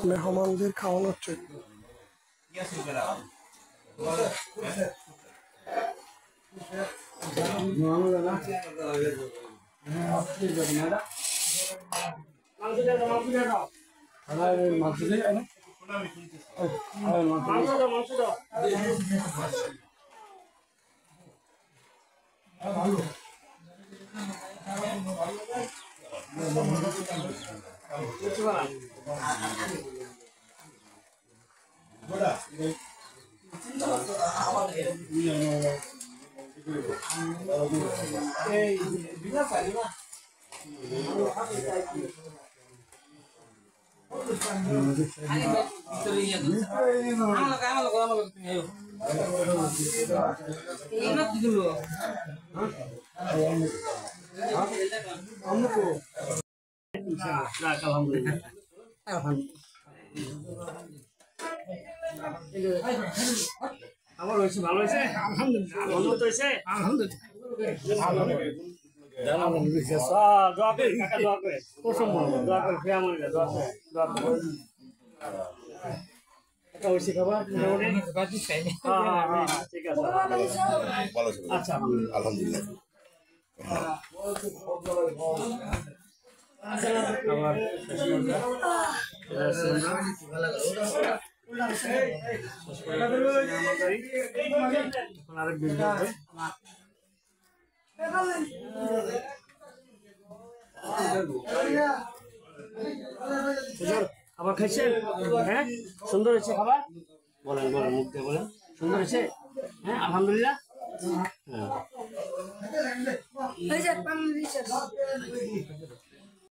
মেহমানদের খাওয়ানো হচ্ছে। আমার হয়েছে ভালো হয়েছে আলহামদুলিল্লাহ ভালো তো হয়েছে আচ্ছা আলহামদুলিল্লাহ খাবার খাইছেন? হ্যাঁ, সুন্দর হয়েছে খাবার। বলেন বলেন, মুখ দিয়ে বলেন সুন্দর হয়েছে। হ্যাঁ, আলহামদুলিল্লাহ। হ্যাঁ